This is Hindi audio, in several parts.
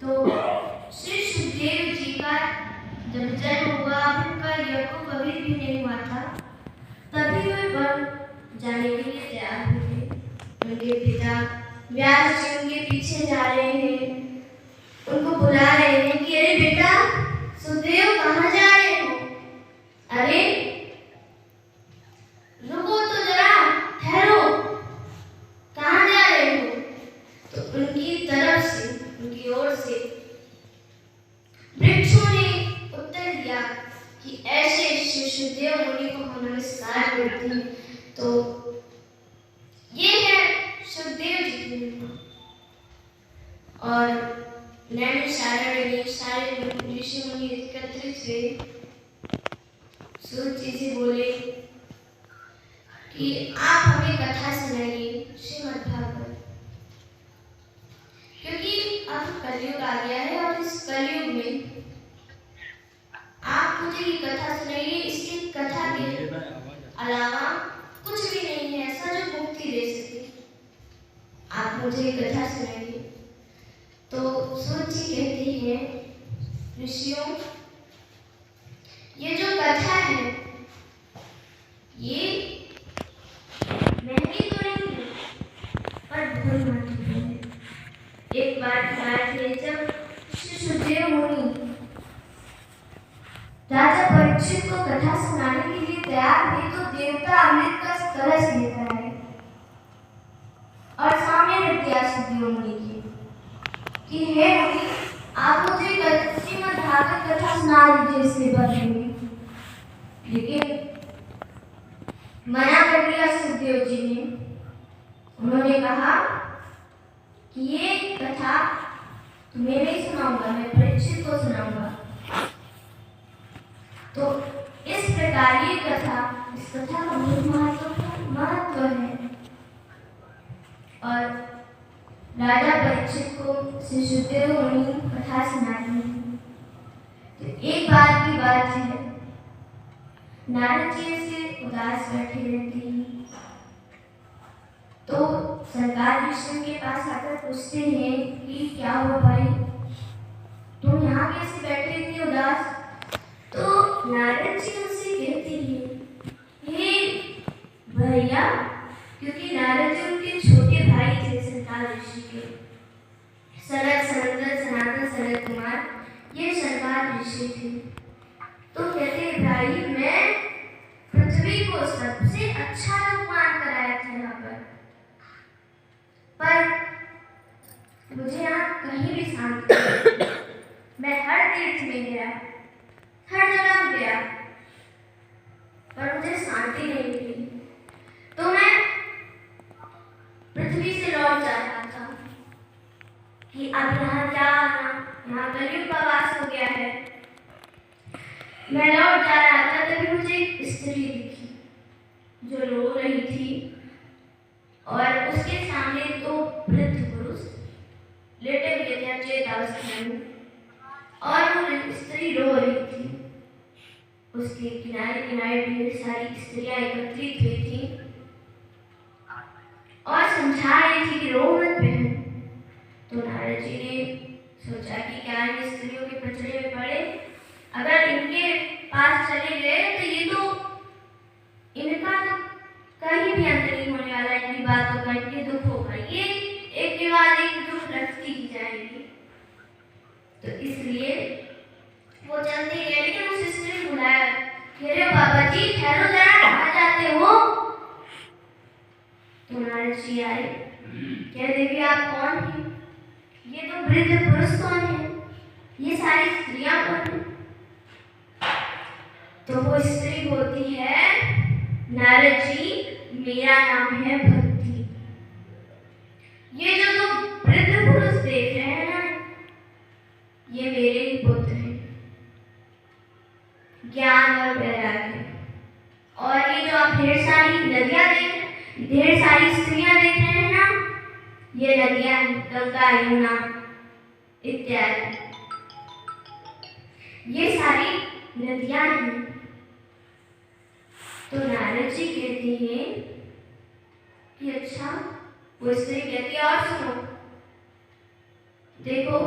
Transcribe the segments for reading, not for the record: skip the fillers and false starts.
तो श्री सुखदेव जी का जब जन्म हुआ, उनका यज्ञ कभी भी नहीं हुआ था, तभी वे वन जाने के लिए तैयार हुए। उनके पिता व्यास जी उनके पीछे जा रहे हैं, उनको बुला रहे हैं कि अरे बेटा सुखदेव कहाँ जा रहे हो? अरे रुको तो जरा, ठहरो, कहाँ जा रहे हो? तो उनकी तरफ से, उनकी ओर से वृक्षों ने उत्तर दिया कि ऐसे सुखदेव मुनि को हम नमस्कार करते हैं। तो ये है सुखदेव जी की महिमा। और नैमिषारण्य में सारे ऋषि मुनि एकत्रित हुए। सूत जी से बोले कि आप हमें कथा सुनाइए श्रीमद् भागवत, क्योंकि अब कलयुग आ गया है और इस कलयुग में आप मुझे ये कथा सुनाइए। इसकी कथा के अलावा कुछ भी नहीं है ऐसा जो मुक्ति दे सके। आप मुझे ये कथा सुनाइए। तो सूत जी कहते हैं, ऋषियों, ये जो कथा है ये महंगी तो नहीं है, पर बहुत महत्वपूर्ण है। एक बार की बात है, जब श्री सुखदेव मुनि राजा परीक्षित को कथा सुनाने के लिए तैयार हुए, तो देवता अमृत का कलश लेता है और सामने रख दिया सुखदेव मुनि के कि हे मुनि, आप मुझे श्रीमद् भागवत कथा सुना दीजिए इसके बदले में। लेकिन मना कर दिया सुखदेव जी ने। उन्होंने कहा कि ये कथा तुम्हें नहीं सुनाऊंगा, मैं परीक्षित को सुनाऊंगा। तो इस प्रकार ये कथा, इस कथा का बहुत महत्व है। और राजा परीक्षित को श्री सुखदेव मुनि कथा सुनाती है। तो एक बार की बात है, नारद जी से उदास बैठे रहती हैं। तो सरकार विष्णु के पास आकर पूछते हैं कि क्या हुआ भाई, तुम यहाँ कैसे बैठे इतने उदास? तो नारद जी उनसे कहते हैं, हे भैया, क्योंकि नारद जी उनके छोटे भाई थे सरकार ऋषि के, सनत सनंदन सनातन सनत कुमार, ये सरकार ऋषि थे। तो कहते हैं, भाई मैं पृथ्वी को सबसे अच्छा लोक मान कर आया था यहाँ पर मुझे यहाँ कहीं भी शांति नहीं। मैं हर तीर्थ में गया, हर जगह गया, पर मुझे शांति नहीं मिली। तो मैं पृथ्वी से लौट जा रहा था कि अब यहाँ क्या आना, यहाँ कलयुग का वास हो गया है। मैं लौट जा रहा था, तभी मुझे एक स्त्री दिखी जो रो रही थी और उसके सामने दो वृद्ध पुरुष लेटे हुए थे अचेतावस्था में, और वो स्त्री रो रही थी। उसके किनारे किनारे ढेर सारी स्त्रियां एकत्रित हुई थी और समझा रही थी कि रो मत बहन। तो नारद जी ने सोचा कि क्या इन स्त्रियों के पचड़े में पड़े, अगर इनके पास चले गए तो ये तो इनका तो कहीं भी अंत नहीं होने वाला, इनकी बातों का, इनके दुख होगा, ये एक के बाद एक दुख रखती ही जाएगी। तो इसलिए वो चलते गए, लेकिन उस स्त्री ने बुलाया, अरे बाबा जी ठहरो जरा, कहाँ जाते हो? तो नारद जी आए, क्या देवी आप कौन हैं? ये तो वृद्ध पुरुष कौन है? ये सारी स्त्रियां कौन हैं? तो वो स्त्री बोलती है, नारद जी मेरा नाम है भक्ति। ये जो तुम वृद्ध पुरुष देख रहे हैं ना, ये मेरे ही पुत्र हैं, ज्ञान और वैराग्य। और ये जो आप ढेर सारी नदियां देख रहे हैं, ढेर सारी स्त्रियां देख रहे हैं ना, ये नदियां गंगा यमुना इत्यादि, ये सारी नदियां हैं। तो नारद जी कहते हैं कि अच्छा, वो स्त्री कहती है और सुनो, देखो,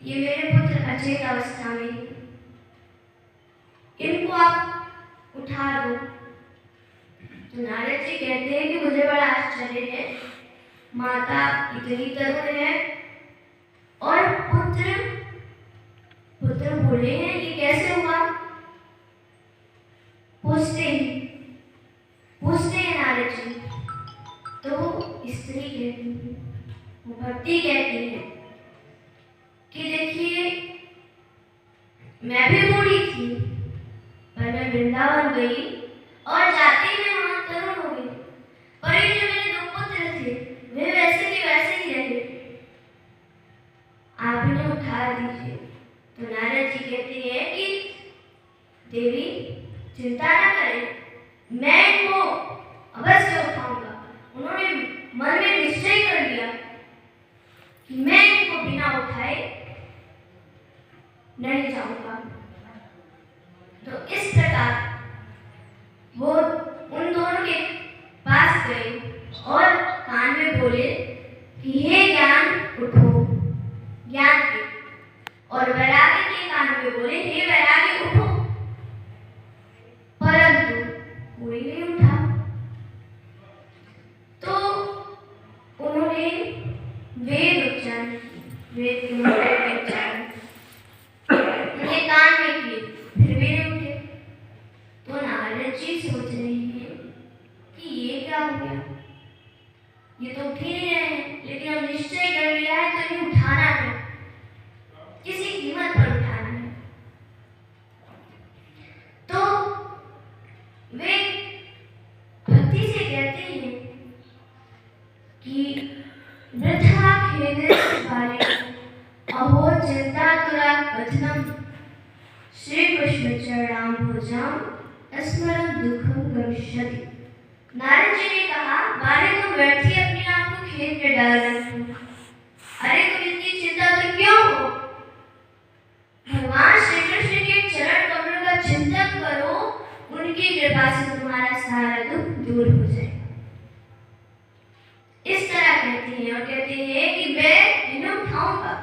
ये मेरे पुत्र अचेत अवस्था में हैं। इनको आप उठा दो। तो नारद जी कहते हैं कि मुझे बड़ा आश्चर्य है, माता इतनी तरुण है और पुत्र भूले हैं, ये कैसे हुआ? पूछते हैं नारद जी। तो स्त्री कहती है, वो भक्ति कहती है कि देखिए, मैं भी बूढ़ी थी पर मैं वृंदावन गई और जाते ही मैं वहां तरुण हो गई, पर ये जो मेरे दो पुत्र थे वे वैसे के वैसे ही रहे, आप इन्हें उठा दीजिए। तो नारद जी कहते हैं कि देवी चिंता न करें, मैं इनको अवश्य उठाऊंगा। उन्होंने मन में निश्चय कर लिया कि मैं इनको बिना उठाए नहीं जाऊंगा। तो इस प्रकार वो उन दोनों के पास गए और कान में बोले कि हे ज्ञान उठो, ज्ञान के, और वैराग्य के कान में बोले हे वैराग्य उठो, परंतु कोई नहीं उठा। तो उन्होंने वेद उच्चारण, वेद के मंत्र के उच्चारण उनके कान में किए, फिर भी नहीं उठे। तो नारद जी सोच रहे हैं कि ये क्या हो गया, ये तो उठ ही नहीं रहे हैं, लेकिन अब निश्चय कर लिया है तो इन्हें उठाना है, किसी कीमत पर उठाना है। तो वे भक्ति से कहते हैं कि वृथा खेदे वाले अहो चिंतातुरा कथनम श्री कृष्ण चरणाम्बुजं स्मरन् दुःखं गमिष्यति। नारद जी ने कहा, मारे तुम व्यर्थ ही अपने आप को खेद में डाल रहे हो। अरे तुम इतनी चिंता तो क्यों हो? भगवान श्री कृष्ण के चरण कमल का चिंतन करो, उनकी कृपा से तुम्हारा सारा दुख दूर हो जाएगा। इस तरह कहते हैं और कहते हैं कि मैं इन्हें उठाऊंगा।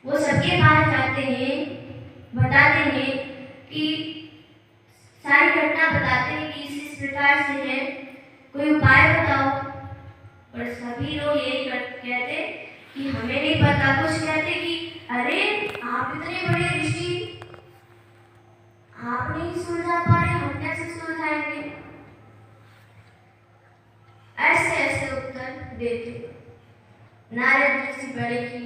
वो सबके पास जाते हैं, बताते हैं कि सारी घटना बताते हैं कि इस प्रकार से है, कोई उपाय बताओ। और सभी लोग यही कहते कि हमें नहीं पता। कुछ कहते कि अरे आप इतने बड़े ऋषि, आप नहीं सुलझा पा रहे, हम कैसे सुलझाएंगे? ऐसे ऐसे उत्तर देते। नारद जी से बड़े की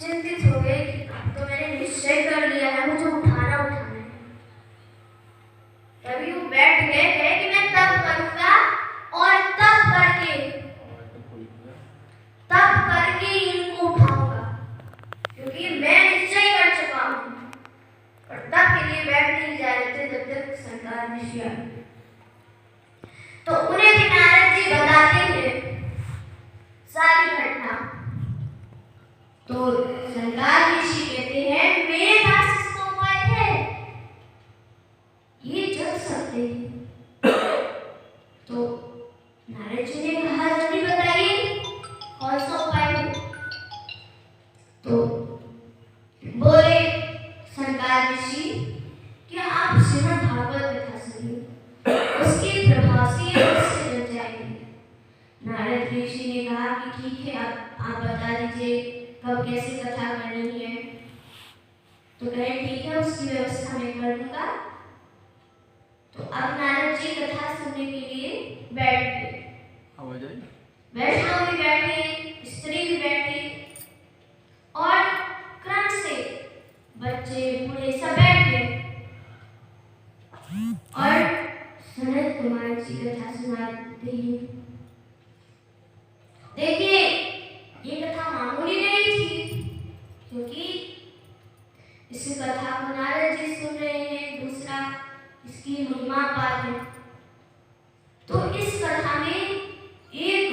चिंतित हो गए कि तो मैंने निश्चय कर लिया है, मुझे उठाना है। तभी वो बैठ गए कि मैं तप करूंगा और तप करके इनको उठाऊंगा, क्योंकि मैं निश्चय कर चुका हूं। और तप के लिए बैठ नहीं जा रहे थे जब तक संकार ऋषि आए। तो उन्हें भी नारद जी बताते हैं सारी घटना। तो संकार ऋषि कहते हैं, मेरे पास इसका उपाय है, ये जग सकते हैं। तो नारद जी ने कहा, जल्दी बताइए कौन सा उपाय है? तो बोले संकार ऋषि कि आप श्रीमद् भागवत कथा सुनिए, उसकी प्रभासी उससे जग जाएंगे। नारद ऋषि ने कहा कि ठीक है, आप बता दीजिए कब कैसे कथा करनी है। तो कहे ठीक है, उसकी व्यवस्था मैं कर दूंगा। तो अब नारद जी कथा सुनने के लिए बैठ गए। वैष्णव भी बैठे, स्त्री भी बैठी, और क्रम से बच्चे बूढ़े सब बैठ गए और सनत कुमार जी कथा सुनाते हैं। देखिए, ये कथा मामूली नहीं थी, क्योंकि इस कथा को नारद जी सुन रहे हैं, दूसरा इसकी महिमा पार है। तो इस कथा में एक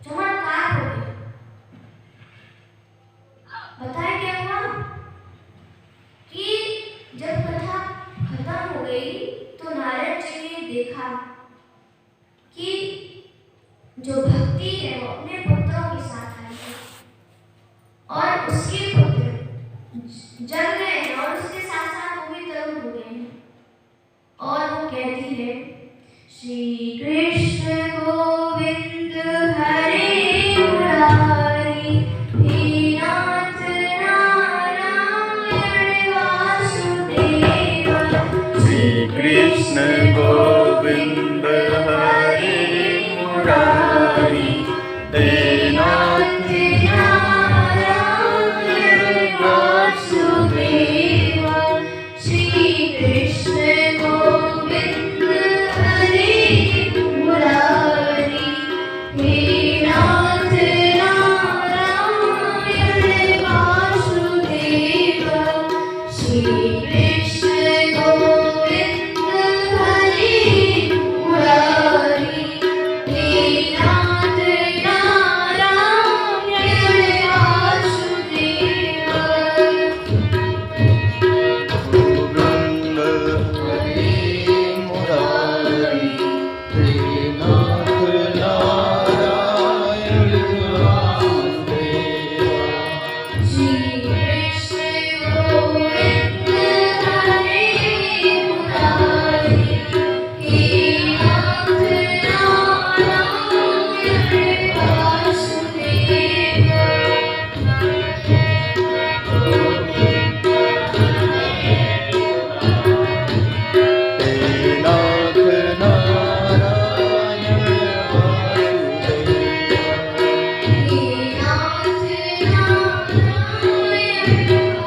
चमत्कार हो गया। बताया क्या हुआ कि जब कथा खत्म हो गई तो नारद जी ने देखा कि जो भक्ति है वो अपने पुत्रों के साथ है। उसके पुत्र जग गए हैं और उसके साथ साथ वो भी तरुण हो गए हैं। और वो कहती है, श्री कृष्ण गोविंद हरे मुरारी, हे नाथ नारायण वासुदेव। श्री कृष्ण गोविंद हरे मुरारी, हे नाथ नारायण वासुदेव। श्री कृष्ण गोविंद हरे मुरारी, हे नाथ नारायण वासुदेव। श्री कृष्ण गोविंद हरे मुरारी, हे नाथ नारायण वासुदेव। गोविंद हरे मुरारी, हे नाथ नारायण वासुदेव। श्री कृष्ण गोविंद हरे मुरारी, हे नाथ नारायण वासुदेव। हे नाथ नारायण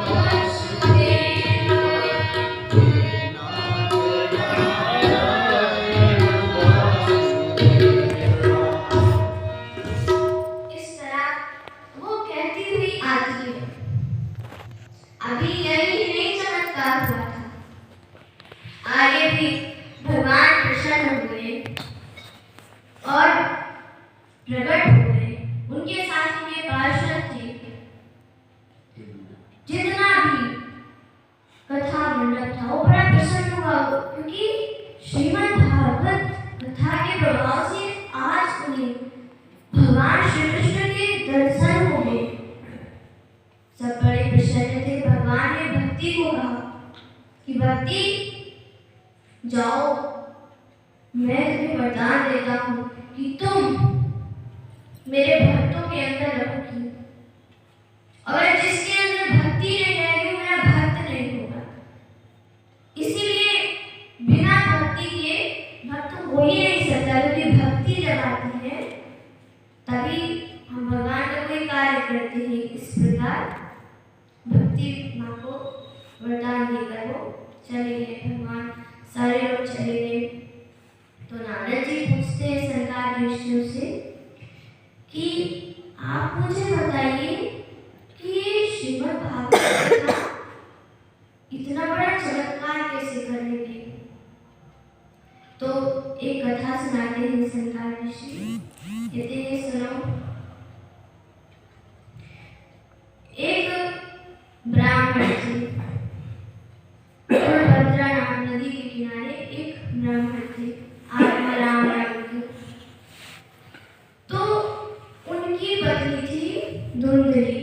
वासुदेव। हे नाथ नारायण वासुदेव। इस तरह वो कहती हुई आती है। अभी यही नहीं चमत्कार हुआ था, आगे भी भगवान प्रसन्न हुए और प्रकट हुए। उनके साथ उनके पार्षद थे। जितना भी कथा मंडप था वो बड़ा प्रसन्न हुआ, क्योंकि श्रीमद् भागवत कथा के प्रभाव से आज उन्हें भगवान श्री कृष्ण के दर्शन हुए। सब बड़े प्रसन्न थे। भगवान ने भक्ति को कहा कि भक्ति जाओ, मैं तुम्हें वरदान देता हूँ कि तुम मेरे भक्तों के अंदर रहोगी, और जिसके अंदर भक्ति नहीं रहेगी मेरा भक्त नहीं होगा। इसीलिए बिना भक्ति के भक्त हो ही नहीं सकता, क्योंकि भक्ति जब आती है तभी हम भगवान का कोई कार्य करते हैं। इस प्रकार भक्ति माँ को वरदान देकर वो चले गए। भगवान सारे लोग चले गए तो नारद जी पूछते हैं सरकार ऋषियों से कि आप मुझे बताइए कि ये श्रीमद् भागवत कथा इतना बड़ा चमत्कार कैसे कर लेंगे। तो एक कथा सुनाते हैं सरकार ऋषि, कहते हैं सुनो। एक ब्राह्मण थे, तुंगभद्रा नदी के किनारे एक ब्राह्मण थे, आत्माराम नाम के। तो उनकी पत्नी थी धुंधली,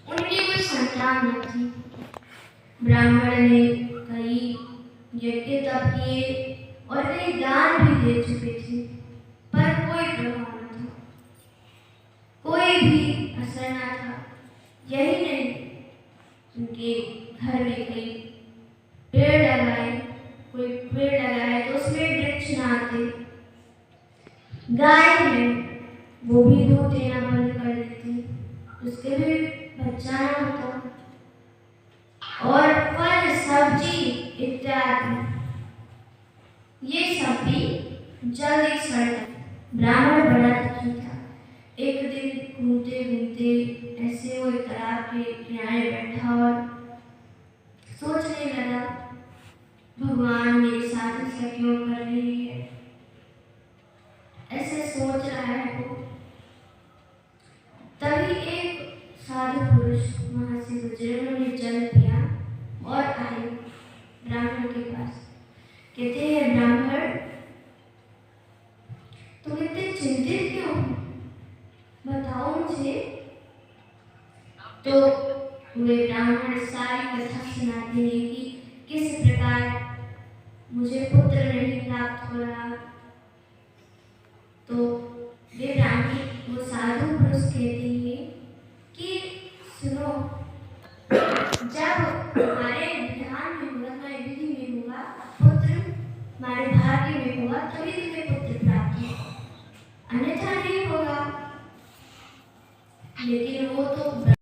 उनकी कोई संतान न थी। ब्राह्मण ने कई यज्ञ तप किए और कई दान भी दे चुके थे, पर कोई प्रभाव न था, कोई भी असर न था। यही नहीं, उनके घर में कई पेड़ लगाए, कोई पेड़ लगाए तो उसमें वृक्ष न आते। गाय है वो भी दूध देना बंद कर देती, उसके भी बच्चा न होता। और फल सब्जी इत्यादि ये सब भी जल्दी सड़ता। ब्राह्मण बड़ा दुखी था। एक दिन घूमते घूमते ऐसे वो एक तालाब के किनारे बैठा और सोचने लगा, भगवान मेरे साथ ऐसा क्यों कर रही है। ऐसे सोच रहा है वो, तभी एक साधु पुरुष वहां से गुजरे। उन्होंने जल पिया और आए ब्राह्मण के पास। कहते हैं, ब्राह्मण तुम इतने चिंतित क्यों हो, बताओ मुझे तो वे ब्राह्मण सारी कथा सुनाते हैं कि किस प्रकार मुझे पुत्र नहीं प्राप्त हो रहा। तो वे ब्राह्मण वो साधु पुरुष कहते हैं कि सुनो, जब हमारे विधान में होगा, हमारे विधि में होगा, पुत्र हमारे भाग्य में होगा, तभी तुम्हें पुत्र प्राप्त होगा, अन्यथा नहीं होगा। लेकिन वो तो